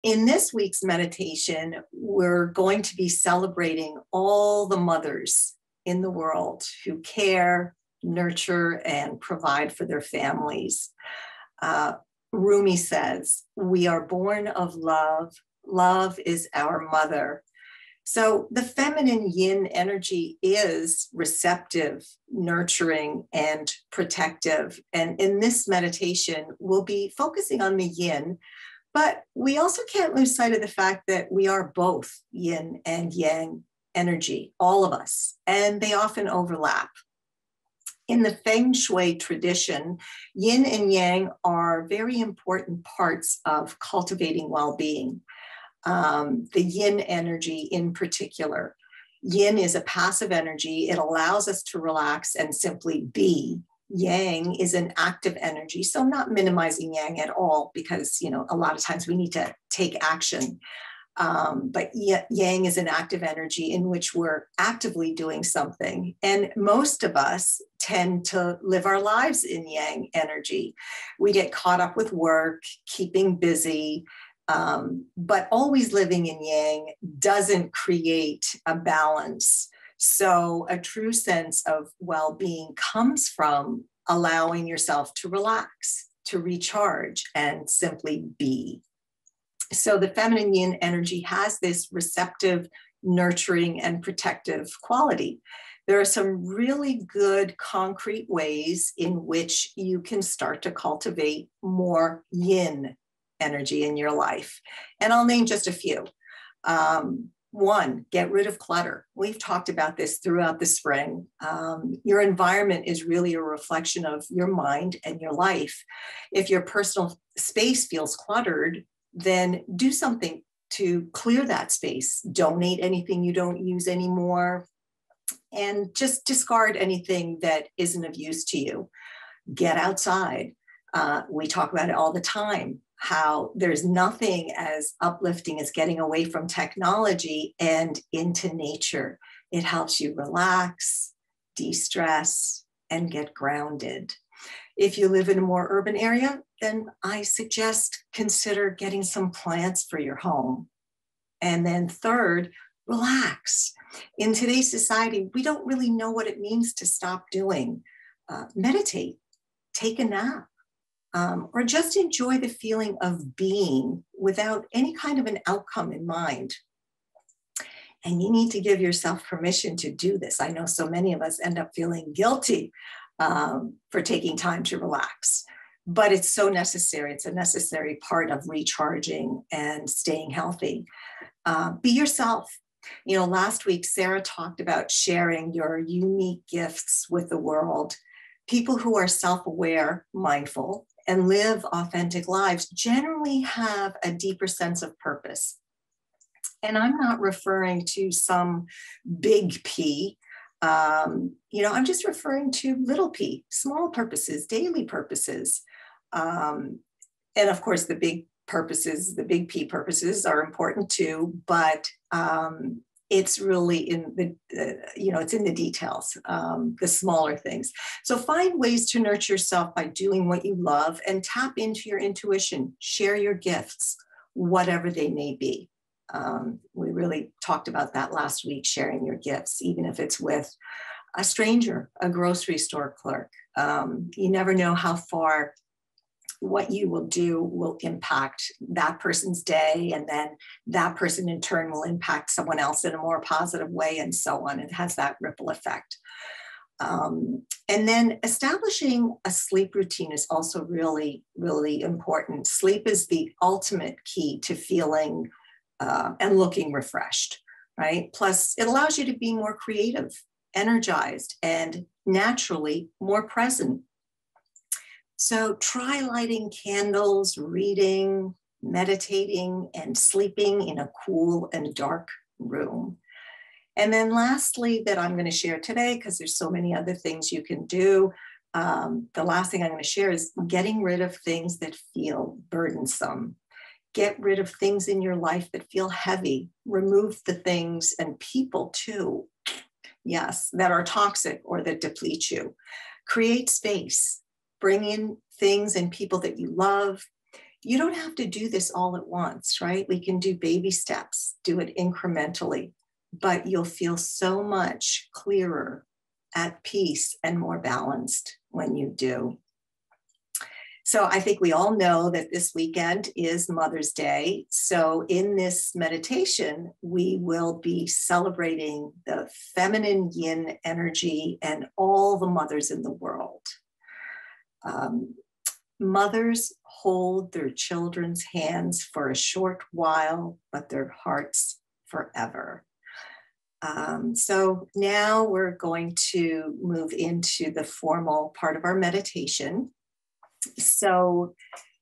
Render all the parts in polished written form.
In this week's meditation, we're going to be celebrating all the mothers in the world who care, nurture, and provide for their families. Rumi says, "We are born of love. Love is our mother." So the feminine yin energy is receptive, nurturing, and protective. And in this meditation, we'll be focusing on the yin, but we also can't lose sight of the fact that we are both yin and yang energy, all of us, and they often overlap. In the Feng Shui tradition, yin and yang are very important parts of cultivating well-being. The yin energy in particular. Yin is a passive energy. It allows us to relax and simply be. Yang is an active energy. So I'm not minimizing yang at all because, a lot of times we need to take action. But yang is an active energy in which we're actively doing something. And most of us tend to live our lives in yang energy. We get caught up with work, keeping busy, but always living in yang doesn't create a balance. So a true sense of well-being comes from allowing yourself to relax, to recharge, and simply be. So the feminine yin energy has this receptive, nurturing, and protective quality. There are some really good concrete ways in which you can start to cultivate more yin energy in your life. And I'll name just a few. One, get rid of clutter. We've talked about this throughout the spring. Your environment is really a reflection of your mind and your life. If your personal space feels cluttered, then do something to clear that space. Donate anything you don't use anymore, and just discard anything that isn't of use to you. Get outside. We talk about it all the time, how there's nothing as uplifting as getting away from technology and into nature. It helps you relax, de-stress, and get grounded. If you live in a more urban area, then I suggest consider getting some plants for your home. And then third, relax. In today's society, we don't really know what it means to stop doing. Meditate, take a nap. Or just enjoy the feeling of being without any kind of an outcome in mind. And you need to give yourself permission to do this. I know so many of us end up feeling guilty for taking time to relax, but it's so necessary. It's a necessary part of recharging and staying healthy. Be yourself. Last week, Sarah talked about sharing your unique gifts with the world. People who are self-aware, mindful, and live authentic lives generally have a deeper sense of purpose. And I'm not referring to some big P. I'm just referring to little p, small purposes, daily purposes. And of course, the big P purposes are important too, but it's really in it's in the details, the smaller things. So find ways to nurture yourself by doing what you love and tap into your intuition, share your gifts, whatever they may be. We really talked about that last week, sharing your gifts, even if it's with a stranger, a grocery store clerk. You never know how far what you will do will impact that person's day, and then that person in turn will impact someone else in a more positive way, and so on. It has that ripple effect. And then establishing a sleep routine is also really, really important. Sleep is the ultimate key to feeling and looking refreshed, right? Plus, it allows you to be more creative, energized, and naturally more present. So try lighting candles, reading, meditating, and sleeping in a cool and dark room. And then lastly, that I'm going to share today, because there's so many other things you can do, the last thing I'm going to share is getting rid of things that feel burdensome. Get rid of things in your life that feel heavy. Remove the things and people too, yes, that are toxic or that deplete you. Create space. Bring in things and people that you love. You don't have to do this all at once, right? We can do baby steps, do it incrementally, but you'll feel so much clearer, at peace, and more balanced when you do. So I think we all know that this weekend is Mother's Day. So in this meditation, we will be celebrating the feminine yin energy and all the mothers in the world. Mothers hold their children's hands for a short while, but their hearts forever. So now we're going to move into the formal part of our meditation. So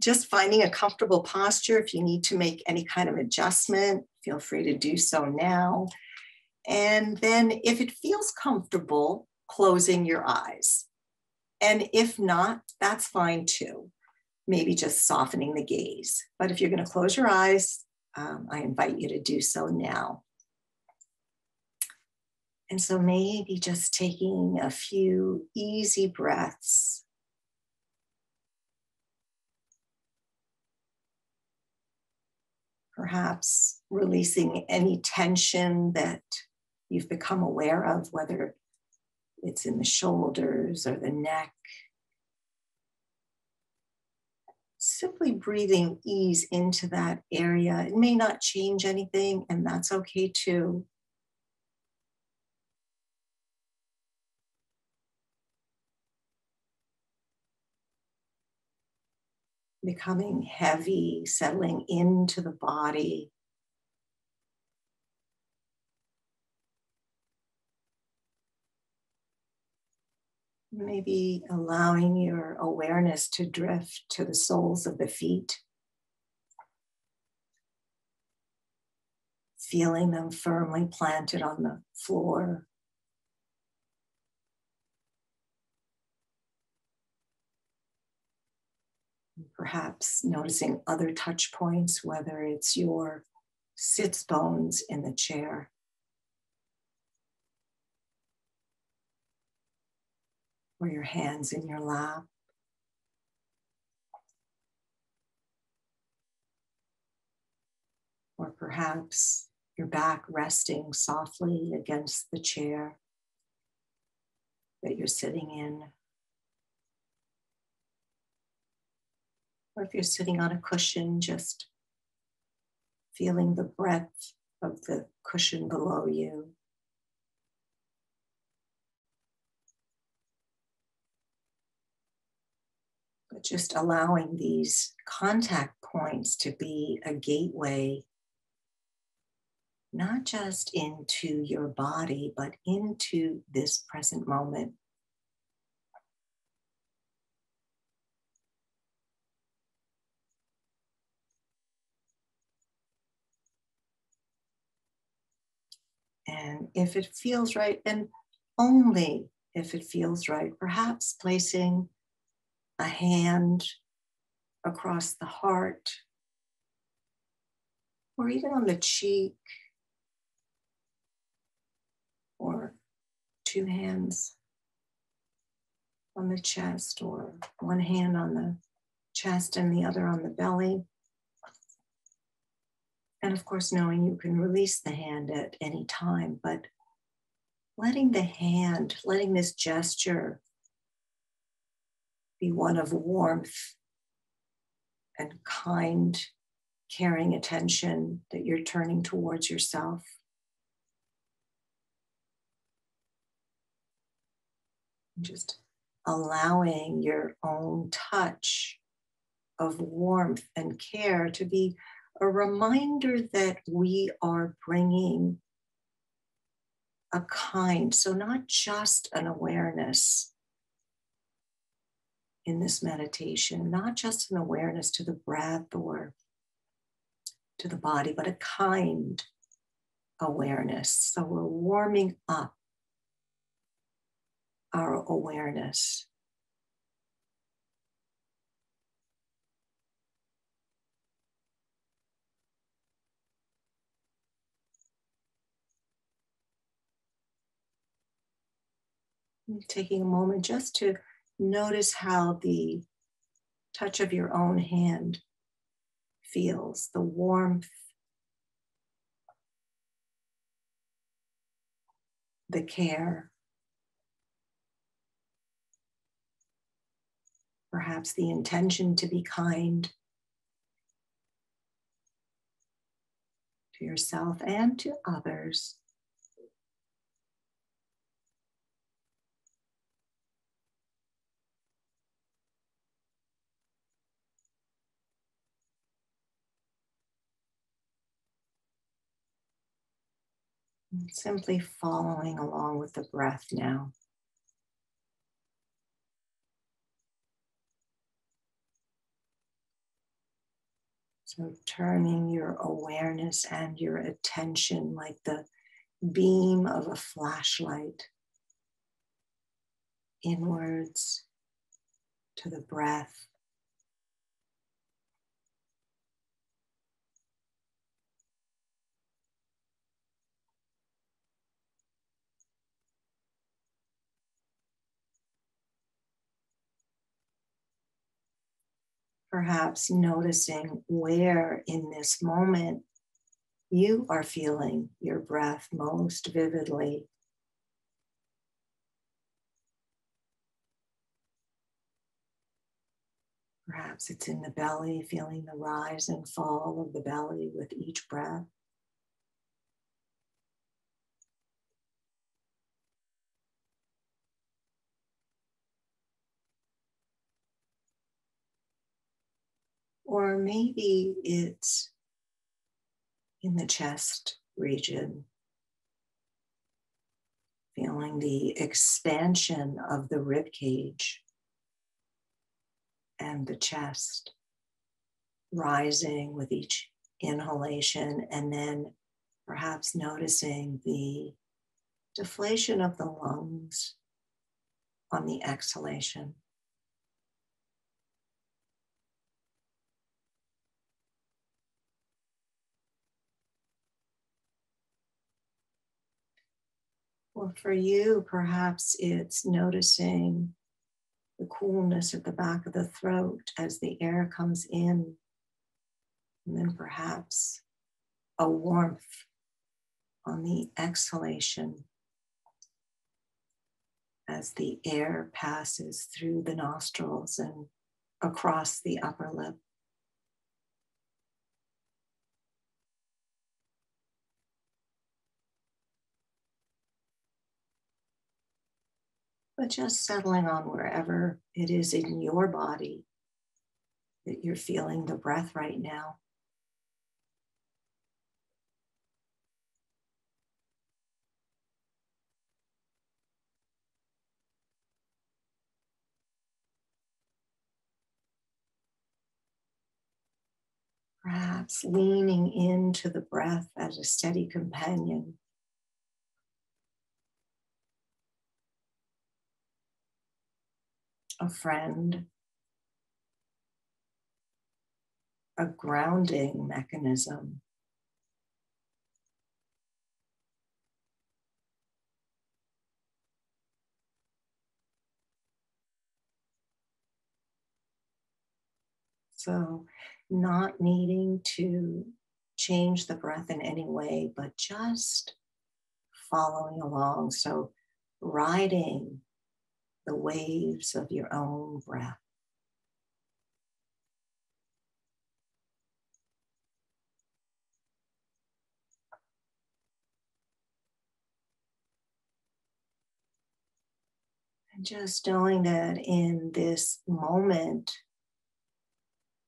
just finding a comfortable posture. If you need to make any kind of adjustment, feel free to do so now. And then if it feels comfortable, closing your eyes. And if not, that's fine too. Maybe just softening the gaze. But if you're going to close your eyes, I invite you to do so now. And so maybe just taking a few easy breaths. Perhaps releasing any tension that you've become aware of, whether it's in the shoulders or the neck. Simply breathing ease into that area. It may not change anything, and that's okay too. Becoming heavy, settling into the body. Maybe allowing your awareness to drift to the soles of the feet. Feeling them firmly planted on the floor. Perhaps noticing other touch points, whether it's your sits bones in the chair. Or your hands in your lap. Or perhaps your back resting softly against the chair that you're sitting in. Or if you're sitting on a cushion, just feeling the breadth of the cushion below you. But just allowing these contact points to be a gateway, not just into your body, but into this present moment. And if it feels right, and only if it feels right, perhaps placing a hand across the heart, or even on the cheek, or two hands on the chest, or one hand on the chest and the other on the belly. And of course, knowing you can release the hand at any time, but letting the hand, letting this gesture be one of warmth and kind, caring attention that you're turning towards yourself. Just allowing your own touch of warmth and care to be a reminder that we are bringing a kind, so not just an awareness in this meditation, not just an awareness to the breath or to the body, but a kind awareness. So we're warming up our awareness. Taking a moment just to notice how the touch of your own hand feels, the warmth, the care, perhaps the intention to be kind to yourself and to others. And simply following along with the breath now. So turning your awareness and your attention like the beam of a flashlight inwards to the breath. Perhaps noticing where in this moment you are feeling your breath most vividly. Perhaps it's in the belly, feeling the rise and fall of the belly with each breath. Or maybe it's in the chest region, feeling the expansion of the rib cage and the chest rising with each inhalation, and then perhaps noticing the deflation of the lungs on the exhalation. Or for you, perhaps it's noticing the coolness at the back of the throat as the air comes in, and then perhaps a warmth on the exhalation as the air passes through the nostrils and across the upper lip. But just settling on wherever it is in your body that you're feeling the breath right now. Perhaps leaning into the breath as a steady companion. A friend, a grounding mechanism. So not needing to change the breath in any way, but just following along. So riding the waves of your own breath. And just knowing that in this moment,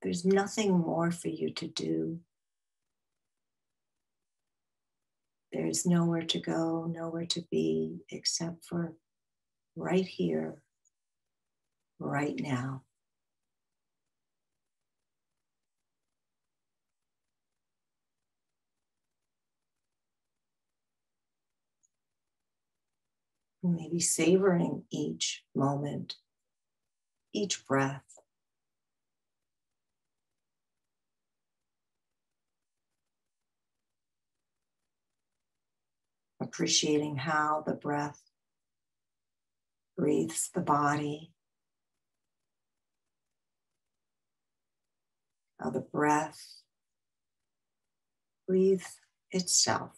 there's nothing more for you to do. There's nowhere to go, nowhere to be, except for right here, right now. Maybe savoring each moment, each breath. Appreciating how the breath breathes the body, how the breath breathe itself.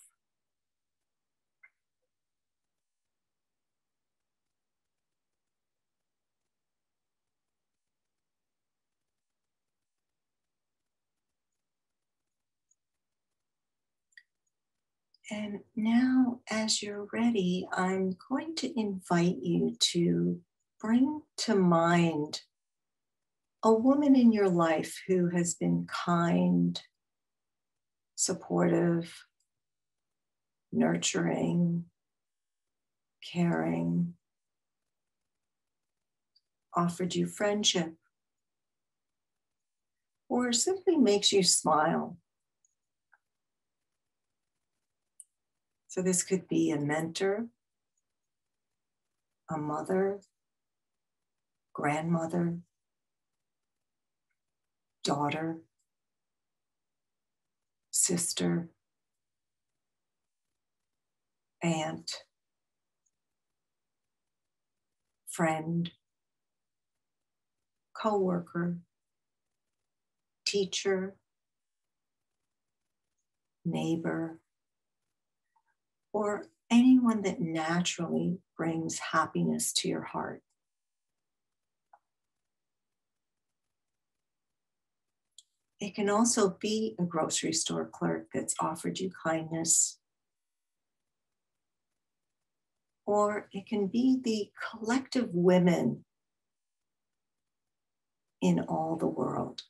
And now, as you're ready, I'm going to invite you to bring to mind a woman in your life who has been kind, supportive, nurturing, caring, offered you friendship, or simply makes you smile. So this could be a mentor, a mother, grandmother, daughter, sister, aunt, friend, coworker, teacher, neighbor, or anyone that naturally brings happiness to your heart. It can also be a grocery store clerk that's offered you kindness. Or it can be the collective women in all the world.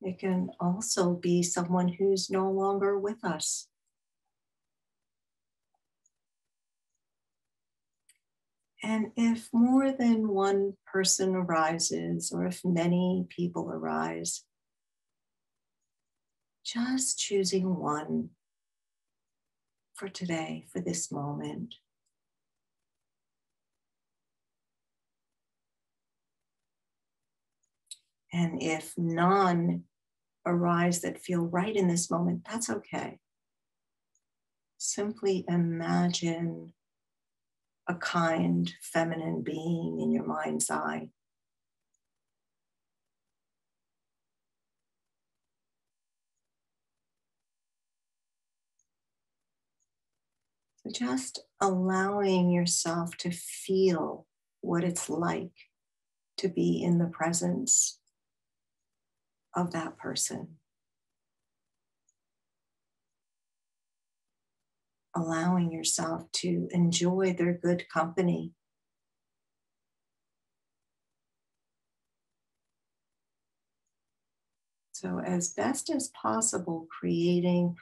It can also be someone who's no longer with us. And if more than one person arises, or if many people arise, just choosing one for today, for this moment. And if none arise that feel right in this moment, that's okay. Simply imagine a kind, feminine being in your mind's eye. So just allowing yourself to feel what it's like to be in the presence of that person. Allowing yourself to enjoy their good company. So as best as possible, creating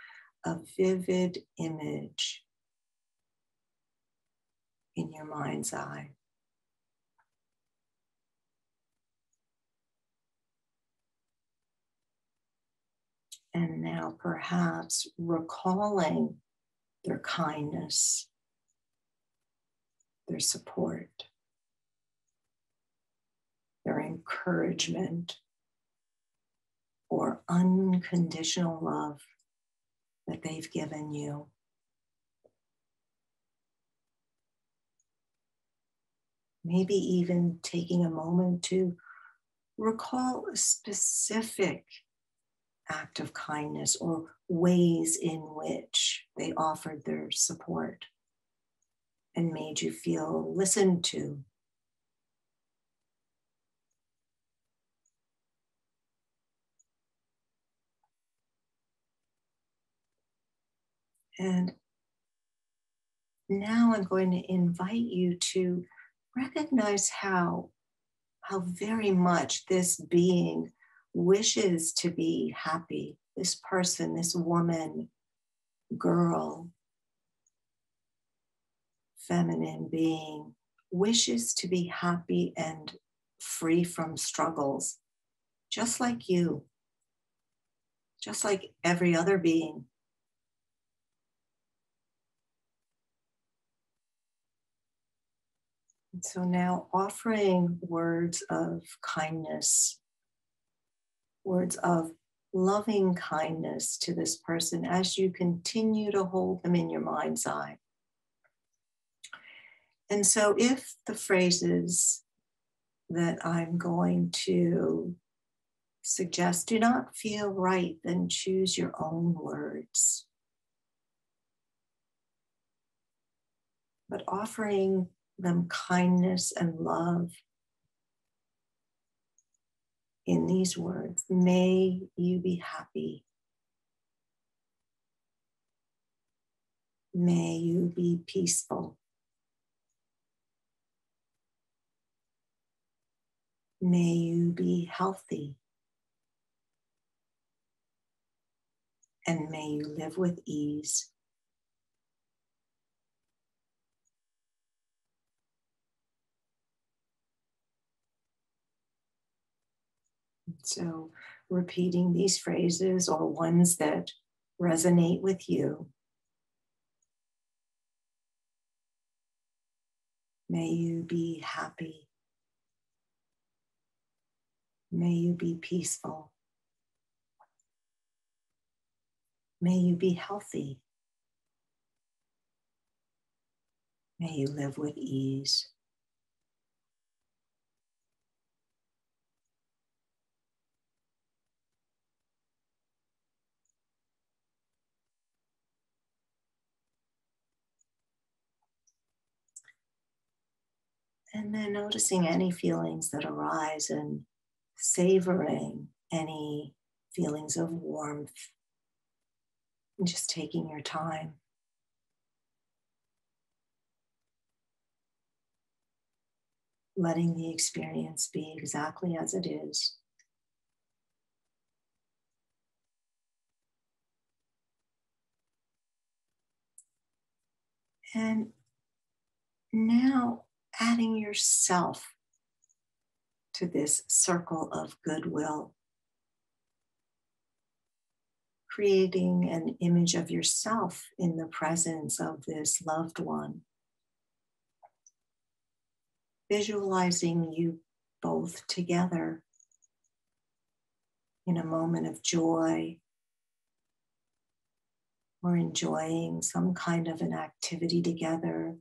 a vivid image in your mind's eye. And now perhaps recalling their kindness, their support, their encouragement, or unconditional love that they've given you. Maybe even taking a moment to recall a specific act of kindness or ways in which they offered their support and made you feel listened to. And now I'm going to invite you to recognize how very much this being wishes to be happy. This person, this woman, girl, feminine being wishes to be happy and free from struggles, just like you, just like every other being. And so now offering words of kindness, words of loving kindness to this person as you continue to hold them in your mind's eye. And so if the phrases that I'm going to suggest do not feel right, then choose your own words. But offering them kindness and love in these words. May you be happy. May you be peaceful. May you be healthy. And may you live with ease. So, repeating these phrases or ones that resonate with you. May you be happy. May you be peaceful. May you be healthy. May you live with ease. And then noticing any feelings that arise and savoring any feelings of warmth. And just taking your time. Letting the experience be exactly as it is. And now adding yourself to this circle of goodwill. Creating an image of yourself in the presence of this loved one. Visualizing you both together in a moment of joy or enjoying some kind of an activity together,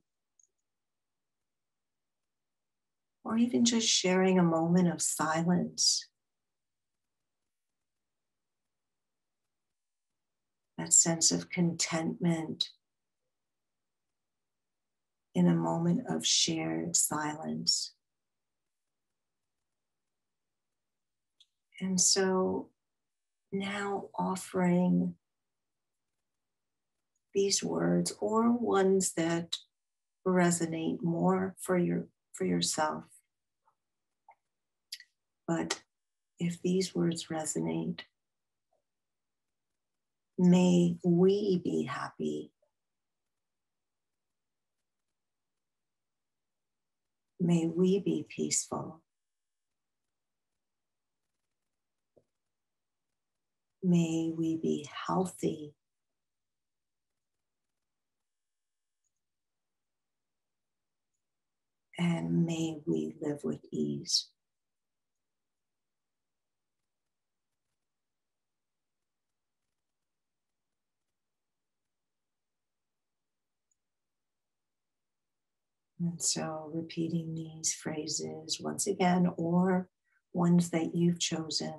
or even just sharing a moment of silence. That sense of contentment in a moment of shared silence. And so now offering these words or ones that resonate more for yourself. But if these words resonate, may we be happy. May we be peaceful. May we be healthy. And may we live with ease. And so repeating these phrases once again, or ones that you've chosen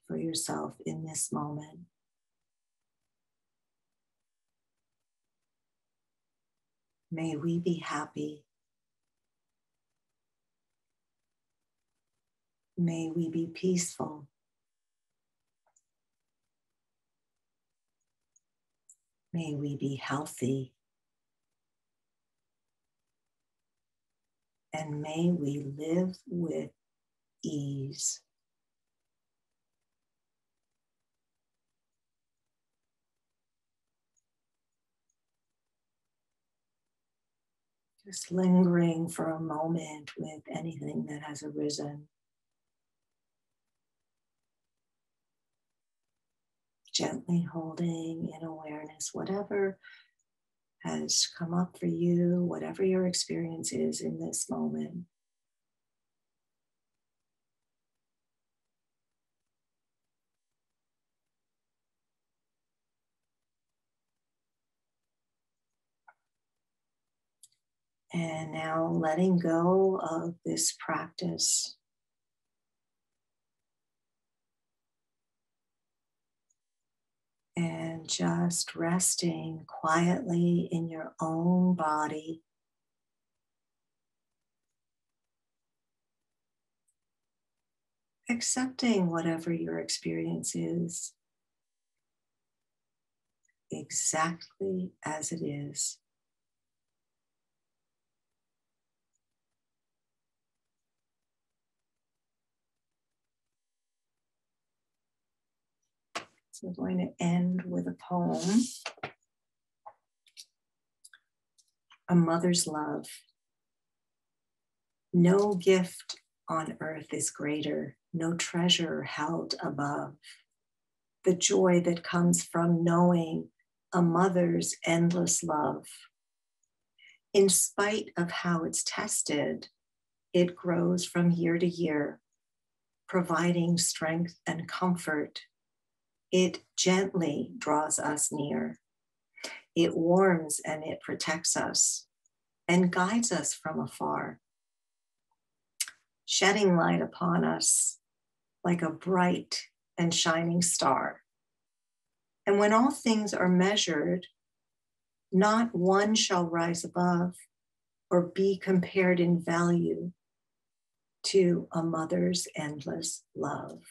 for yourself in this moment. May we be happy. May we be peaceful. May we be healthy. And may we live with ease. Just lingering for a moment with anything that has arisen. Gently holding in awareness whatever has come up for you, whatever your experience is in this moment. And now letting go of this practice. And just resting quietly in your own body. Accepting whatever your experience is exactly as it is. So we're going to end with a poem, A Mother's Love. No gift on earth is greater, no treasure held above. The joy that comes from knowing a mother's endless love. In spite of how it's tested, it grows from year to year, providing strength and comfort. It gently draws us near. It warms and it protects us and guides us from afar, shedding light upon us like a bright and shining star. And when all things are measured, not one shall rise above or be compared in value to a mother's endless love.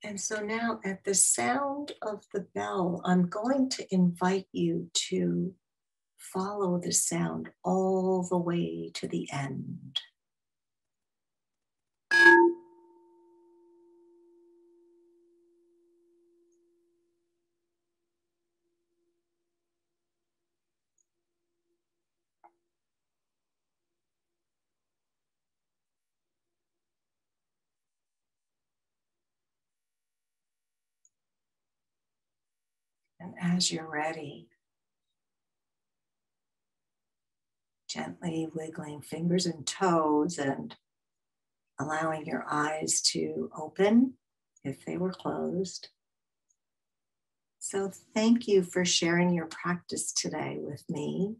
And so now at the sound of the bell, I'm going to invite you to follow the sound all the way to the end. And as you're ready, gently wiggling fingers and toes and allowing your eyes to open if they were closed. So thank you for sharing your practice today with me.